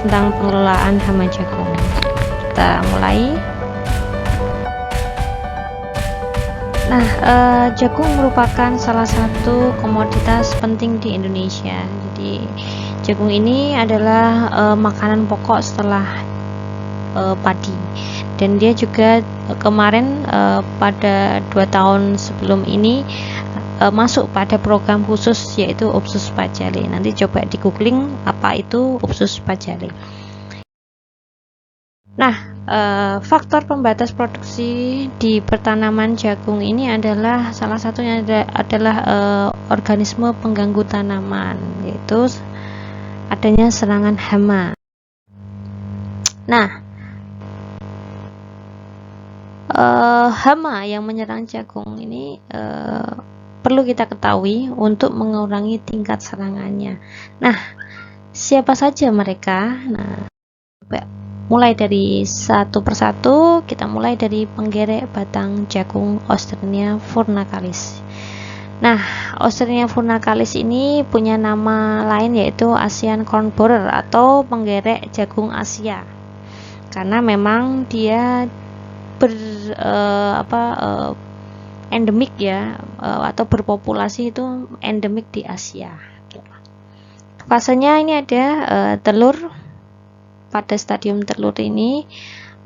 tentang pengelolaan hama jagung. Kita mulai. Nah, jagung merupakan salah satu komoditas penting di Indonesia. Jadi jagung ini adalah makanan pokok setelah padi, dan dia juga kemarin pada 2 tahun sebelum ini masuk pada program khusus, yaitu Opsus Pajale. Nanti coba di googling apa itu Opsus Pajale. Nah, faktor pembatas produksi di pertanaman jagung ini adalah salah satunya adalah organisme pengganggu tanaman, yaitu adanya serangan hama. Nah, hama yang menyerang jagung ini perlu kita ketahui untuk mengurangi tingkat serangannya. Nah, siapa saja mereka? Nah, mulai dari satu persatu, kita mulai dari penggerek batang jagung Oestrenia furnacalis. Nah, Oestrenia furnacalis ini punya nama lain yaitu Asian corn borer atau penggerek jagung Asia, karena memang dia endemik ya, atau berpopulasi itu endemik di Asia. Fasenya ini ada telur. Pada stadium telur ini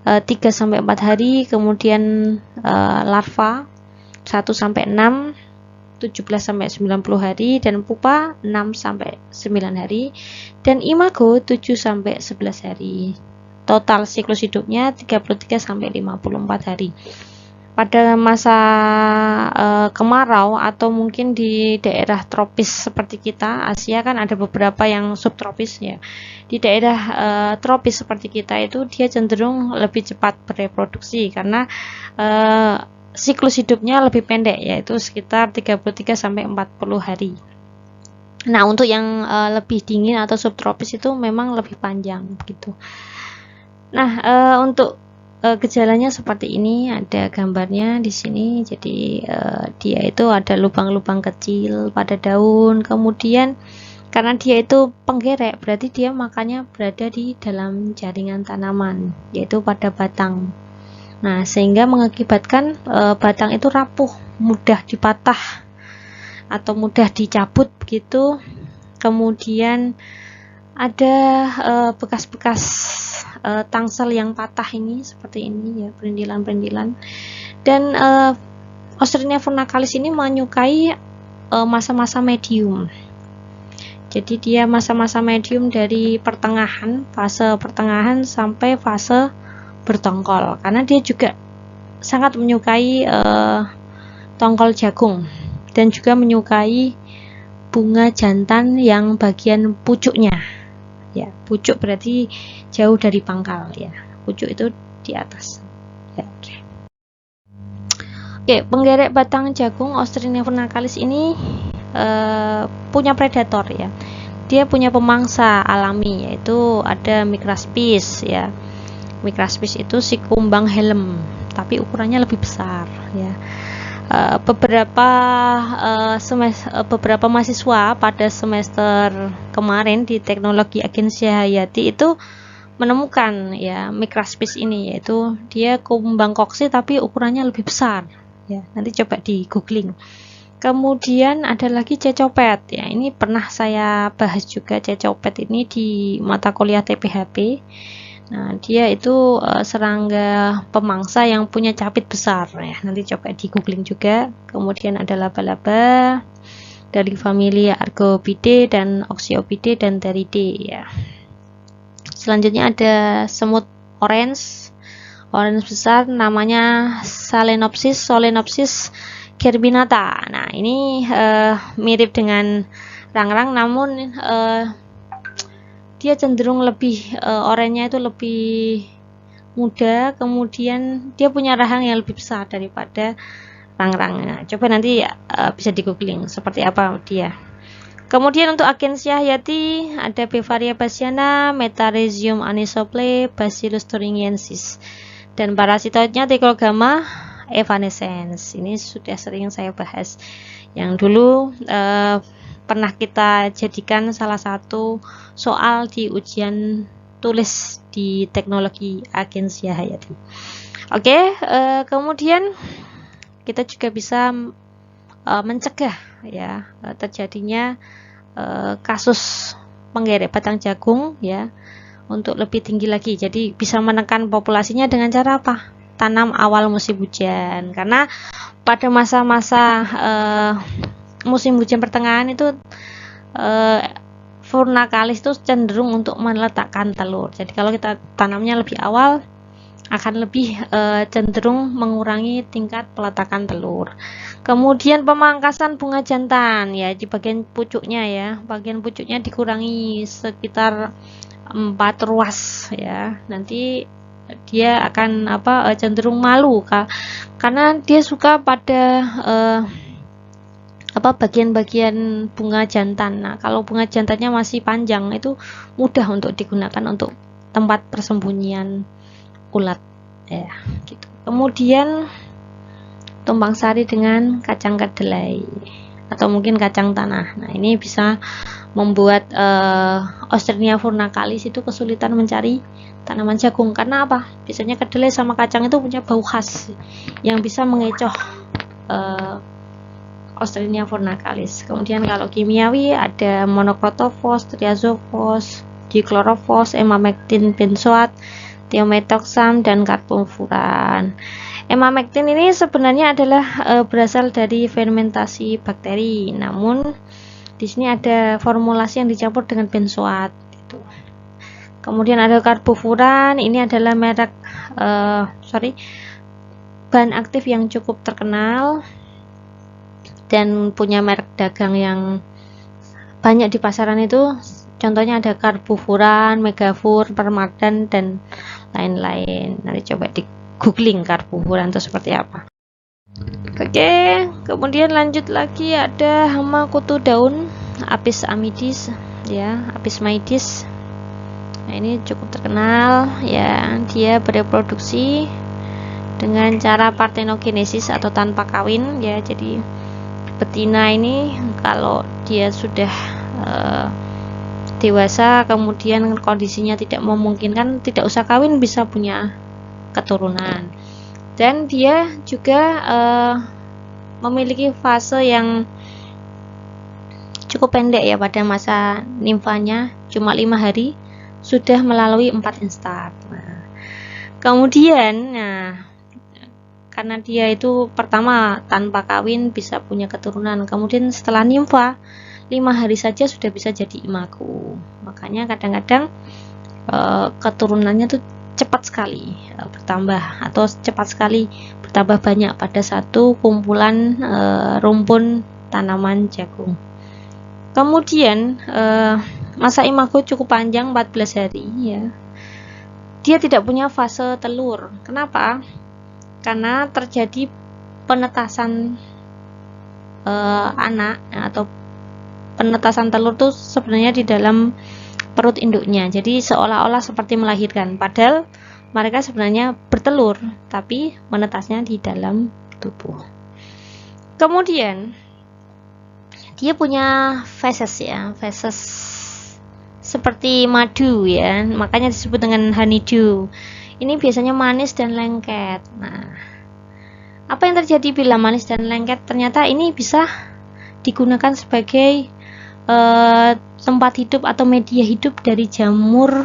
3-4 hari, kemudian larva 1-6, 17-90 hari, dan pupa 6-9 hari, dan imago 7-11 hari. Total siklus hidupnya 33-54 hari. Pada masa kemarau atau mungkin di daerah tropis seperti kita, Asia kan ada beberapa yang subtropis ya. Di daerah tropis seperti kita itu dia cenderung lebih cepat bereproduksi karena siklus hidupnya lebih pendek, yaitu sekitar 33-40 hari. Nah, untuk yang lebih dingin atau subtropis itu memang lebih panjang begitu. Nah, untuk gejalanya seperti ini, ada gambarnya di sini. Jadi dia itu ada lubang-lubang kecil pada daun, kemudian karena dia itu penggerek, berarti dia makannya berada di dalam jaringan tanaman, yaitu pada batang. Nah, sehingga mengakibatkan batang itu rapuh, mudah dipatah atau mudah dicabut begitu. Kemudian ada bekas-bekas tangsel yang patah ini, seperti ini ya, perindilan-perindilan. Dan Oestrenia furnacalis ini menyukai masa-masa medium. Jadi dia masa-masa medium dari fase pertengahan sampai fase bertongkol, karena dia juga sangat menyukai tongkol jagung dan juga menyukai bunga jantan yang bagian pucuknya. Ya, pucuk berarti jauh dari pangkal ya. Pucuk itu di atas. Ya, Oke, penggerek batang jagung Oestrenia furnacalis ini punya predator ya. Dia punya pemangsa alami, yaitu ada Micraspis ya. Micraspis itu si kumbang helm, tapi ukurannya lebih besar ya. Beberapa mahasiswa pada semester kemarin di Teknologi Agensi Hayati itu menemukan ya Micraspis ini, yaitu dia kumbang koksi tapi ukurannya lebih besar ya. Nanti coba di googling. Kemudian ada lagi cecopet ya, ini pernah saya bahas juga cecopet ini di mata kuliah TPHP. Nah, dia itu serangga pemangsa yang punya capit besar ya. Nanti coba di googling juga. Kemudian ada laba-laba dari familia Argobidae dan Oxyopidae dan Theridae ya. Selanjutnya ada semut orange besar, namanya Solenopsis gerbinata. Nah, ini mirip dengan rangrang, namun dia cenderung lebih oranye itu lebih muda, kemudian dia punya rahang yang lebih besar daripada rangrang. Nah, coba nanti bisa di googling seperti apa dia. Kemudian untuk Agensia Hayati ada Bevaria bassiana, Metarhizium anisople, Bacillus thuringiensis, dan parasitoidnya Trichogramma evanescens. Ini sudah sering saya bahas, yang dulu pernah kita jadikan salah satu soal di ujian tulis di teknologi Agensia Hayati. Oke, kemudian kita juga bisa mencegah ya terjadinya kasus penggeret batang jagung ya untuk lebih tinggi lagi. Jadi bisa menekan populasinya dengan cara apa? Tanam awal musim hujan, karena pada masa-masa musim hujan pertengahan itu Furnacalis itu cenderung untuk meletakkan telur. Jadi kalau kita tanamnya lebih awal akan lebih cenderung mengurangi tingkat peletakan telur. Kemudian pemangkasan bunga jantan ya di bagian pucuknya ya. Bagian pucuknya dikurangi sekitar 4 ruas ya. Nanti dia akan cenderung malu karena dia suka pada bagian-bagian bunga jantan. Nah, kalau bunga jantannya masih panjang itu mudah untuk digunakan untuk tempat persembunyian ulat ya gitu. Kemudian tumpang sari dengan kacang kedelai atau mungkin kacang tanah. Nah, ini bisa membuat Ostrina furnacalis itu kesulitan mencari tanaman jagung. Karena apa? Biasanya kedelai sama kacang itu punya bau khas yang bisa mengecoh Ostrina furnacalis. Kemudian kalau kimiawi ada monokrotofos, triazofos, dichlorofos, emamectin benzoat, thiometoxam, dan carbonfuran. Emamectin ini sebenarnya adalah berasal dari fermentasi bakteri, namun di sini ada formulasi yang dicampur dengan benzoat. Gitu. Kemudian ada carbonfuran, ini adalah merek bahan aktif yang cukup terkenal dan punya merek dagang yang banyak di pasaran itu. Contohnya ada Carbonfuran, Megafur, Permadan, dan lain-lain. Nanti coba di googling Carbonfuran itu seperti apa. Oke, kemudian lanjut lagi ada hama kutu daun Apis amidis ya, Apis maidis. Nah, ini cukup terkenal ya, dia bereproduksi dengan cara partenogenesis atau tanpa kawin ya. Jadi betina ini kalau dia sudah dewasa kemudian kondisinya tidak memungkinkan, tidak usah kawin, bisa punya keturunan. Dan dia juga memiliki fase yang cukup pendek ya, pada masa nimfanya cuma 5 hari sudah melalui 4 instar. Nah, kemudian karena dia itu pertama tanpa kawin bisa punya keturunan, kemudian setelah nimfa 5 hari saja sudah bisa jadi imago. Makanya kadang-kadang keturunannya tuh cepat sekali bertambah atau cepat sekali bertambah banyak pada satu kumpulan rumpun tanaman jagung. Kemudian masa imago cukup panjang, 14 hari ya. Dia tidak punya fase telur. Kenapa? Karena terjadi penetasan anak atau penetasan telur tuh sebenarnya di dalam perut induknya. Jadi seolah-olah seperti melahirkan, padahal mereka sebenarnya bertelur tapi menetasnya di dalam tubuh. Kemudian dia punya feses ya, feses seperti madu ya, makanya disebut dengan honeydew. Ini biasanya manis dan lengket. Nah, apa yang terjadi bila manis dan lengket? Ternyata ini bisa digunakan sebagai tempat hidup atau media hidup dari jamur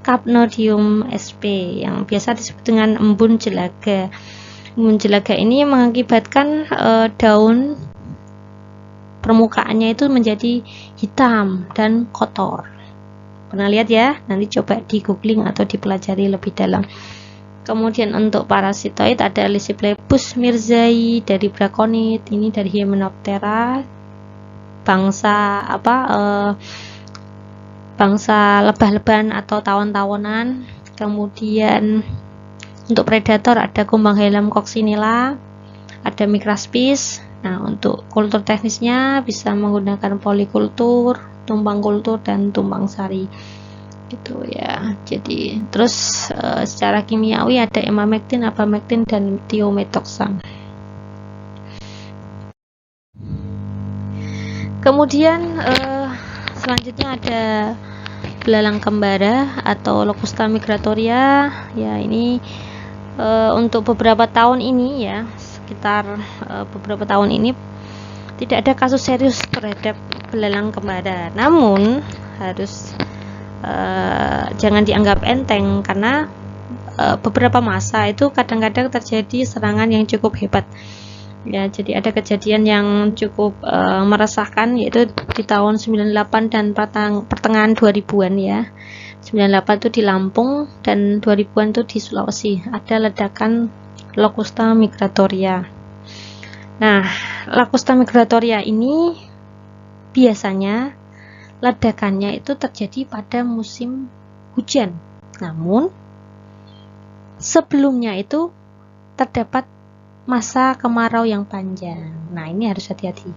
Capnodium sp yang biasa disebut dengan embun jelaga. Embun jelaga ini mengakibatkan daun permukaannya itu menjadi hitam dan kotor. Pernah lihat ya? Nanti coba di googling atau dipelajari lebih dalam. Kemudian untuk parasitoid ada Lysiplepus mirzai dari Braconid, ini dari Hymenoptera, bangsa bangsa lebah-lebahan atau tawon-tawonan. Kemudian untuk predator ada kumbang Helm coccinella, ada Micraspis. Nah, untuk kultur teknisnya bisa menggunakan polikultur, tumpang kultur, dan tumpang sari gitu ya. Jadi terus secara kimiawi ada emamectin, abamectin, dan thiometoxam. Kemudian selanjutnya ada belalang kembara atau Locusta migratoria. Ya, ini untuk beberapa tahun ini ya, sekitar beberapa tahun ini tidak ada kasus serius terhadap belalang kembara. Namun harus jangan dianggap enteng, karena beberapa masa itu kadang-kadang terjadi serangan yang cukup hebat. Ya, jadi ada kejadian yang cukup meresahkan, yaitu di tahun 98 dan pertengahan 2000-an ya. 98 itu di Lampung dan 2000-an itu di Sulawesi. Ada ledakan Locusta migratoria. Nah, Locusta migratoria ini biasanya ledakannya itu terjadi pada musim hujan. Namun sebelumnya itu terdapat masa kemarau yang panjang. Nah, ini harus hati-hati.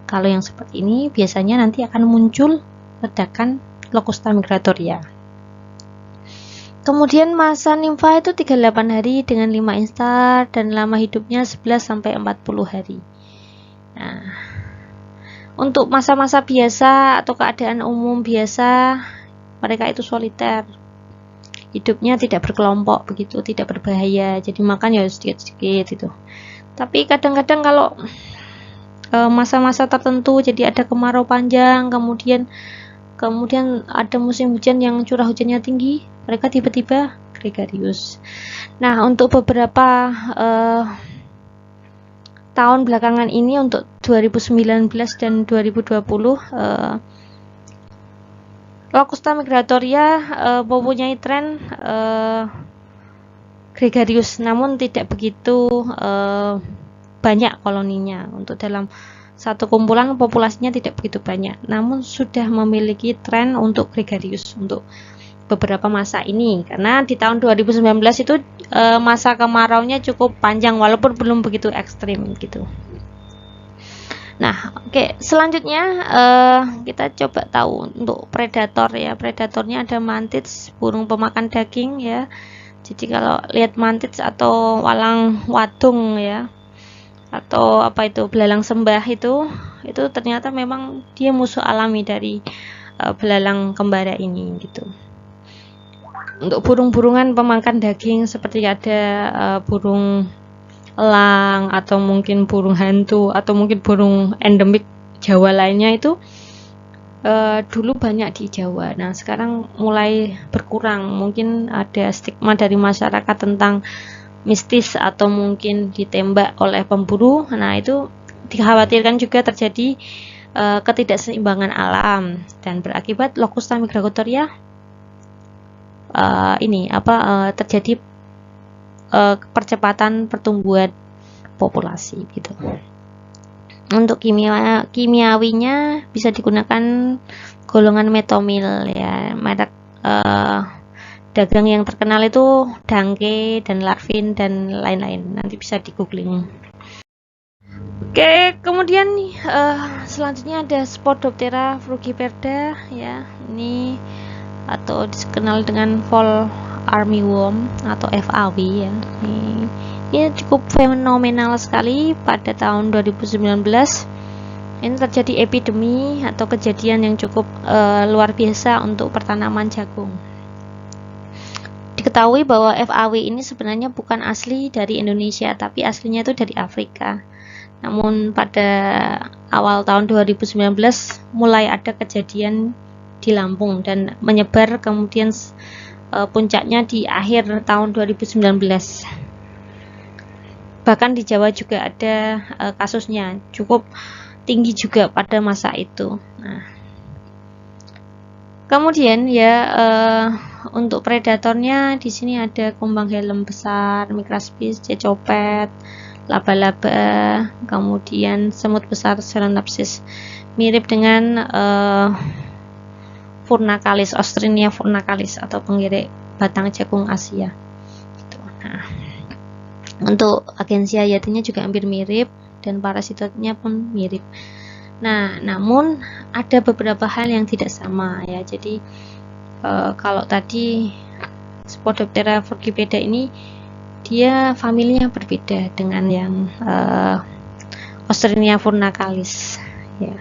Kalau yang seperti ini biasanya nanti akan muncul ledakan Locusta migratoria. Kemudian masa nimfa itu 38 hari dengan 5 instar dan lama hidupnya 11 sampai 40 hari. Nah, untuk masa-masa biasa atau keadaan umum biasa, mereka itu soliter. Hidupnya tidak berkelompok begitu, tidak berbahaya, jadi makan ya sedikit-sedikit itu. Tapi kadang-kadang kalau masa-masa tertentu, jadi ada kemarau panjang, kemudian ada musim hujan yang curah hujannya tinggi, mereka tiba-tiba gregarius. Nah, untuk beberapa tahun belakangan ini, untuk 2019 dan 2020, Locusta migratoria mempunyai tren gregarius, namun tidak begitu banyak koloninya. Untuk dalam satu kumpulan populasinya tidak begitu banyak, namun sudah memiliki tren untuk gregarius untuk beberapa masa ini, karena di tahun 2019 itu masa kemaraunya cukup panjang walaupun belum begitu ekstrim gitu. Nah, oke, selanjutnya kita coba tahu untuk predator ya. Predatornya ada mantits, burung pemakan daging ya. Jadi kalau lihat mantits atau walang wadung ya, atau apa itu belalang sembah, itu ternyata memang dia musuh alami dari belalang kembara ini gitu. Untuk burung-burungan pemakan daging seperti ada burung elang atau mungkin burung hantu atau mungkin burung endemik Jawa lainnya, itu dulu banyak di Jawa. Nah, sekarang mulai berkurang. Mungkin ada stigma dari masyarakat tentang mistis atau mungkin ditembak oleh pemburu. Nah, itu dikhawatirkan juga terjadi ketidakseimbangan alam dan berakibat Locusta migratoria terjadi percepatan pertumbuhan populasi gitu. Untuk kimiawinya bisa digunakan golongan metomil ya. Merek dagang yang terkenal itu Dangke dan Larvin dan lain-lain. Nanti bisa di googling. Oke, kemudian selanjutnya ada Spodoptera frugiperda ya. Ini atau dikenal dengan fall armyworm atau FAW ya. Ini cukup fenomenal sekali pada tahun 2019. Ini terjadi epidemi atau kejadian yang cukup luar biasa untuk pertanaman jagung. Diketahui bahwa FAW ini sebenarnya bukan asli dari Indonesia, tapi aslinya itu dari Afrika. Namun pada awal tahun 2019 mulai ada kejadian di Lampung dan menyebar, kemudian puncaknya di akhir tahun 2019. Bahkan di Jawa juga ada kasusnya, cukup tinggi juga pada masa itu. Nah, kemudian ya untuk predatornya di sini ada kumbang helm besar, Micraspis, cecopet, laba-laba, kemudian semut besar Solenopsis, mirip dengan Furnacalis, Ostrinia furnacalis atau penggirek batang jagung Asia. Gitu. Nah, untuk agensia hayatinya juga hampir mirip dan parasitotnya pun mirip. Nah, namun ada beberapa hal yang tidak sama ya. Jadi kalau tadi Spodoptera frugiperda ini dia familinya berbeda dengan yang Ostrinia furnacalis ya.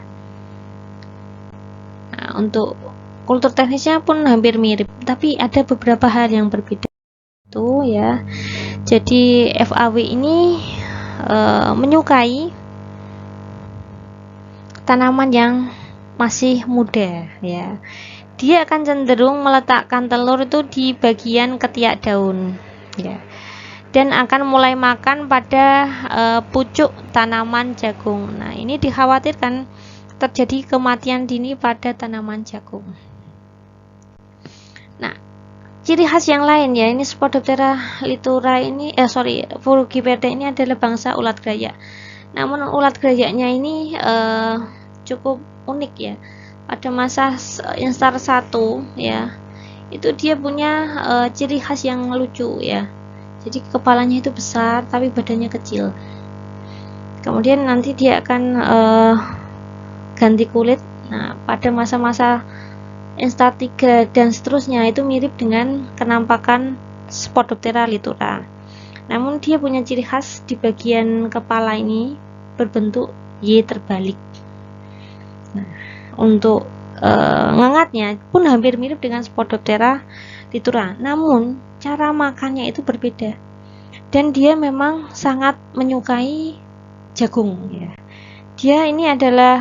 Nah, untuk kultur teknisnya pun hampir mirip, tapi ada beberapa hal yang berbeda itu ya. Jadi FAW ini menyukai tanaman yang masih muda ya. Dia akan cenderung meletakkan telur itu di bagian ketiak daun ya, dan akan mulai makan pada pucuk tanaman jagung. Nah, ini dikhawatirkan terjadi kematian dini pada tanaman jagung. Nah, ciri khas yang lain ya, ini Spodoptera litura ini Furugiperda ini adalah bangsa ulat gerayak. Namun ulat gerayaknya ini cukup unik ya. Pada masa instar 1 ya, itu dia punya ciri khas yang lucu ya. Jadi kepalanya itu besar tapi badannya kecil. Kemudian nanti dia akan ganti kulit. Nah, pada masa-masa instar 3 dan seterusnya itu mirip dengan kenampakan Spodoptera litura. Namun dia punya ciri khas di bagian kepala ini berbentuk Y terbalik. Nah, untuk ngengatnya pun hampir mirip dengan Spodoptera litura, namun cara makannya itu berbeda, dan dia memang sangat menyukai jagung ya. Dia ini adalah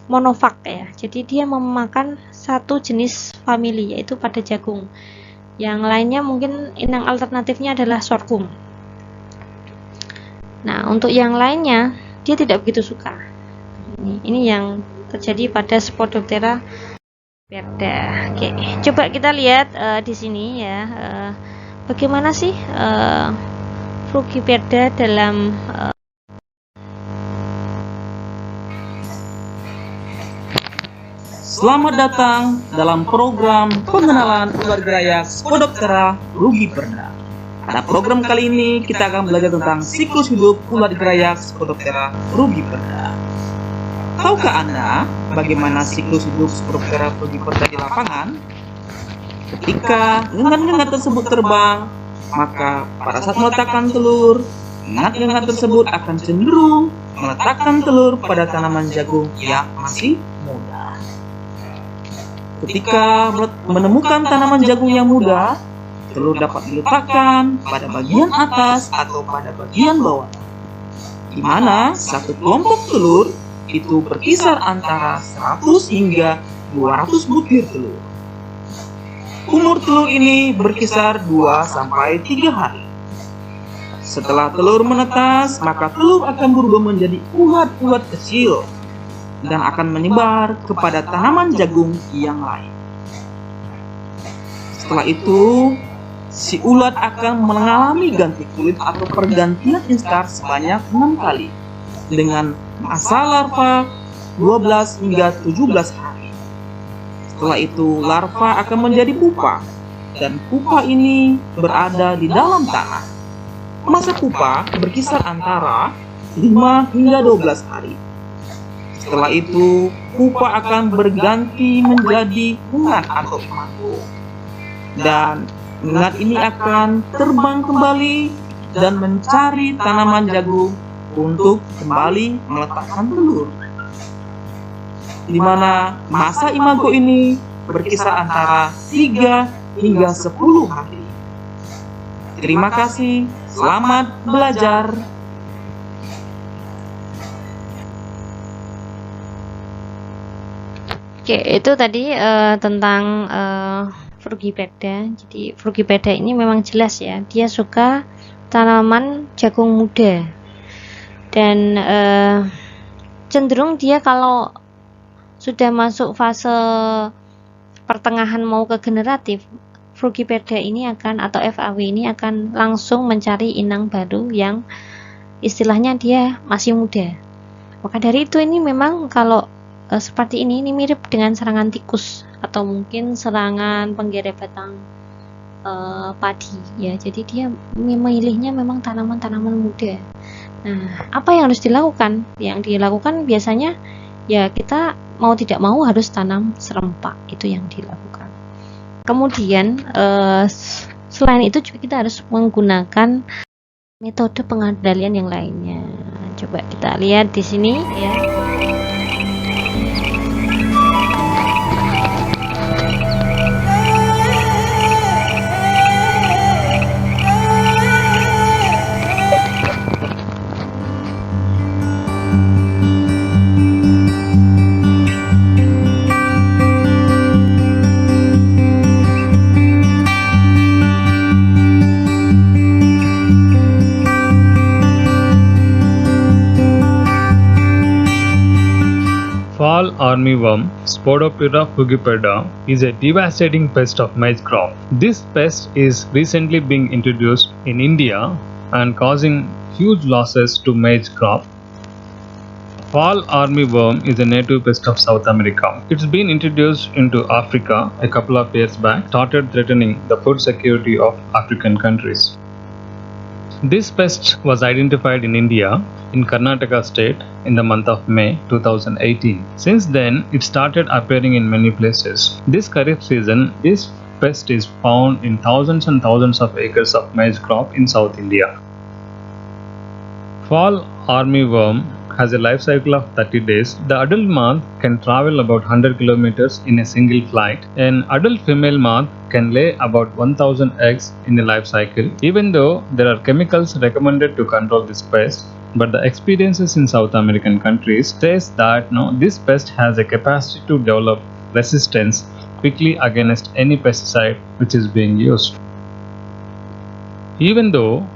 monofag ya, jadi dia memakan satu jenis famili yaitu pada jagung. Yang lainnya mungkin inang alternatifnya adalah sorghum. Nah, untuk yang lainnya dia tidak begitu suka. Ini yang terjadi pada Spodoptera Perda. Oke, coba kita lihat di sini ya, bagaimana sih Frugiperda dalam Selamat datang dalam program pengenalan ulat gerayak Spodoptera Frugiperda. Pada program kali ini kita akan belajar tentang siklus hidup ulat gerayak Spodoptera Frugiperda. Tahukah Anda bagaimana siklus hidup Spodoptera Frugiperda di lapangan? Ketika ngengat-ngengat tersebut terbang, maka pada saat meletakkan telur, ngengat-ngengat tersebut akan cenderung meletakkan telur pada tanaman jagung yang masih muda. Ketika menemukan tanaman jagung yang muda, telur dapat diletakkan pada bagian atas atau pada bagian bawah, di mana satu kelompok telur itu berkisar antara 100 hingga 200 butir telur. Umur telur ini berkisar 2-3 hari. Setelah telur menetas, maka telur akan berubah menjadi ulat-ulat kecil dan akan menyebar kepada tanaman jagung yang lain. Setelah itu, si ulat akan mengalami ganti kulit atau pergantian instar sebanyak 6 kali dengan masa larva 12 hingga 17 hari. Setelah itu, larva akan menjadi pupa, dan pupa ini berada di dalam tanah. Masa pupa berkisar antara 5 hingga 12 hari. Setelah itu, pupa akan berganti menjadi ungat atau imago. Dan ungat ini akan terbang kembali dan mencari tanaman jagung untuk kembali meletakkan telur, di mana masa imago ini berkisar antara 3 hingga 10 hari. Terima kasih, selamat belajar. Oke, itu tadi tentang Frugiperda. Jadi Frugiperda ini memang jelas ya, dia suka tanaman jagung muda, dan cenderung dia kalau sudah masuk fase pertengahan mau ke generatif, Frugiperda ini akan, atau FAW ini akan langsung mencari inang baru yang istilahnya dia masih muda. Maka dari itu ini memang kalau seperti ini mirip dengan serangan tikus atau mungkin serangan penggeret batang padi ya. Jadi dia memilihnya memang tanaman-tanaman muda. Nah, apa yang harus dilakukan? Yang dilakukan biasanya ya kita mau tidak mau harus tanam serempak, itu yang dilakukan. Kemudian selain itu juga kita harus menggunakan metode pengendalian yang lainnya. Coba kita lihat di sini ya. Fall armyworm, Spodoptera fugipeda, is a devastating pest of maize crop. This pest is recently being introduced in India and causing huge losses to maize crop. Fall armyworm is a native pest of South America. It's been introduced into Africa a couple of years back, started threatening the food security of African countries. This pest was identified in India, in Karnataka state, in the month of May 2018. Since then, it started appearing in many places. This Kharif season, this pest is found in thousands and thousands of acres of maize crop in South India. Fall armyworm has a life cycle of 30 days. The adult moth can travel about 100 kilometers in a single flight. An adult female moth can lay about 1000 eggs in a life cycle. Even though there are chemicals recommended to control this pest, but the experiences in South American countries says that this pest has a capacity to develop resistance quickly against any pesticide which is being used. Even though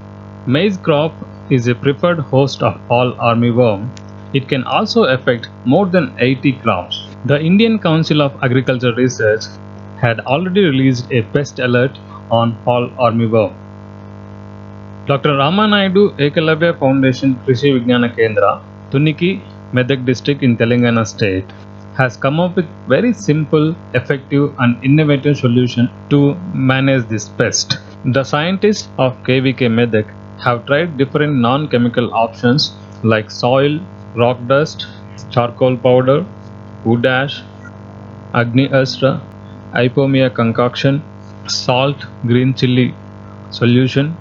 maize crop is a preferred host of fall armyworm, it can also affect more than 80 crops. The Indian Council of Agricultural Research had already released a pest alert on fall armyworm. Dr. Ramanaidu Ekalavya Foundation Krishi Vignana Kendra, Tuniki, Medak district in Telangana state, has come up with very simple, effective and innovative solution to manage this pest. The scientists of KVK Medak have tried different non-chemical options like soil, rock dust, charcoal powder, wood ash, Agni Astra, Ipomia concoction, salt, green chili solution,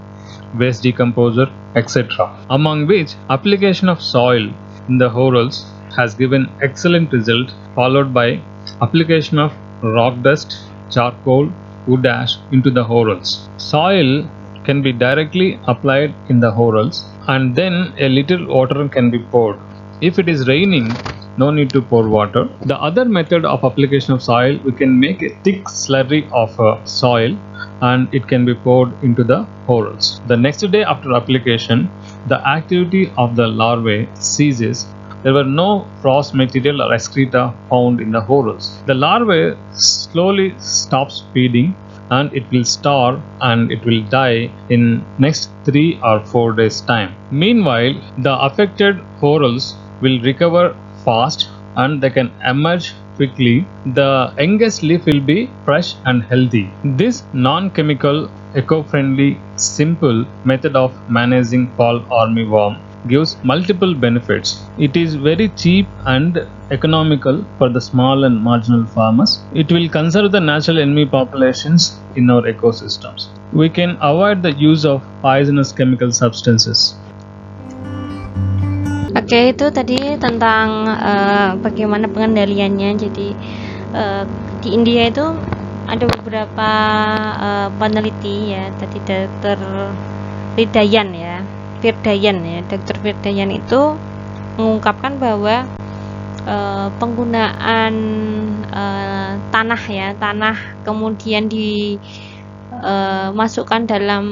waste decomposer, etc. Among which application of soil in the whorls has given excellent result, followed by application of rock dust, charcoal, wood ash into the whorls. Soil can be directly applied in the whorls and then a little water can be poured. If it is raining, no need to pour water. The other method of application of soil, we can make a thick slurry of soil and it can be poured into the whorls. The next day after application, the activity of the larvae ceases. There were no frost material or excreta found in the whorls. The larvae slowly stops feeding and it will starve and it will die in next 3 or 4 days time. Meanwhile, the affected whorls will recover fast and they can emerge quickly. The youngest leaf will be fresh and healthy. This non-chemical, eco-friendly, simple method of managing fall armyworm gives multiple benefits. It is very cheap and economical for the small and marginal farmers. It will conserve the natural enemy populations in our ecosystems. We can avoid the use of poisonous chemical substances. Oke, itu tadi tentang bagaimana pengendaliannya. Jadi di India itu ada beberapa peneliti ya, tadi Dr. Firdayan ya, Dr. Firdayan itu mengungkapkan bahwa penggunaan tanah kemudian dimasukkan dalam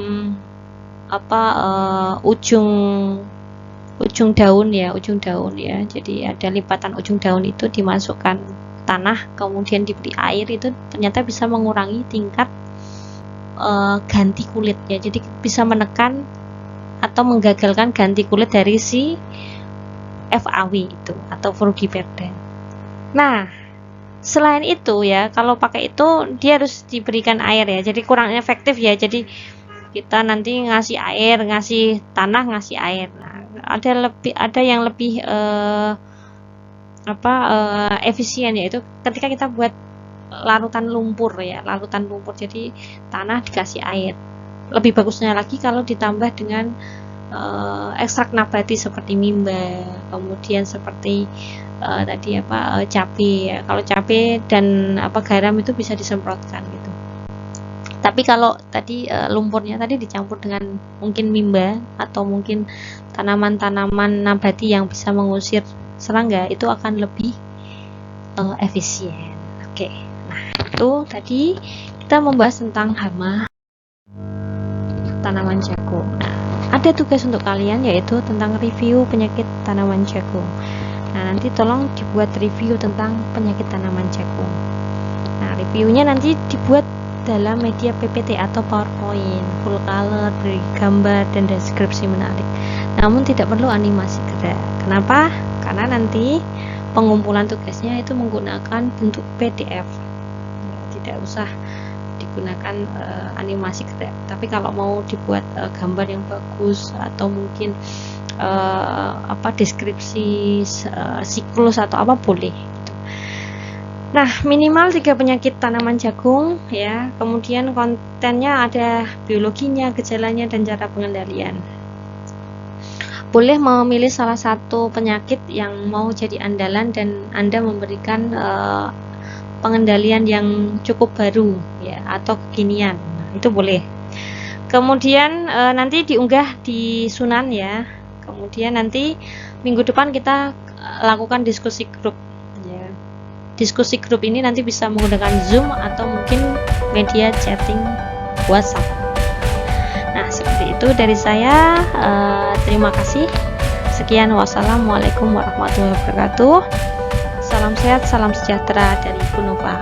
ujung daun ya. Jadi ada lipatan ujung daun itu dimasukkan tanah kemudian diberi air, itu ternyata bisa mengurangi tingkat ganti kulit ya. Jadi bisa menekan atau menggagalkan ganti kulit dari si FAW itu atau Frugiperda. Nah, selain itu ya, kalau pakai itu dia harus diberikan air ya. Jadi kurang efektif ya. Jadi kita nanti ngasih air, ngasih tanah, ngasih air. Nah, ada yang lebih efisien yaitu ketika kita buat larutan lumpur. Jadi tanah dikasih air. Lebih bagusnya lagi kalau ditambah dengan ekstrak nabati seperti mimba, kemudian seperti cabai ya. Kalau cabai dan garam itu bisa disemprotkan gitu. Tapi kalau tadi lumpurnya tadi dicampur dengan mungkin mimba atau mungkin tanaman-tanaman nabati yang bisa mengusir serangga, itu akan lebih efisien. Oke. Nah, itu tadi kita membahas tentang hama tanaman jagung. Nah, ada tugas untuk kalian yaitu tentang review penyakit tanaman jagung. Nah, nanti tolong dibuat review tentang penyakit tanaman jagung. Nah, reviewnya nanti dibuat dalam media PPT atau PowerPoint, full color, beri gambar dan deskripsi menarik. Namun tidak perlu animasi gerak. Kenapa? Karena nanti pengumpulan tugasnya itu menggunakan bentuk PDF. Ya, tidak usah digunakan animasi gerak. Tapi kalau mau dibuat gambar yang bagus atau mungkin deskripsi siklus atau apa boleh. Nah, minimal 3 penyakit tanaman jagung ya. Kemudian kontennya ada biologinya, gejalanya dan cara pengendalian. Boleh memilih salah satu penyakit yang mau jadi andalan dan Anda memberikan pengendalian yang cukup baru ya atau kekinian. Nah, itu boleh. Kemudian nanti diunggah di Sunan ya. Kemudian nanti minggu depan kita lakukan diskusi grup ya. Diskusi grup ini nanti bisa menggunakan Zoom atau mungkin media chatting WhatsApp. Nah, seperti itu dari saya. Terima kasih. Sekian, wassalamualaikum warahmatullahi wabarakatuh. Salam sehat, salam sejahtera dari Ibu Nova.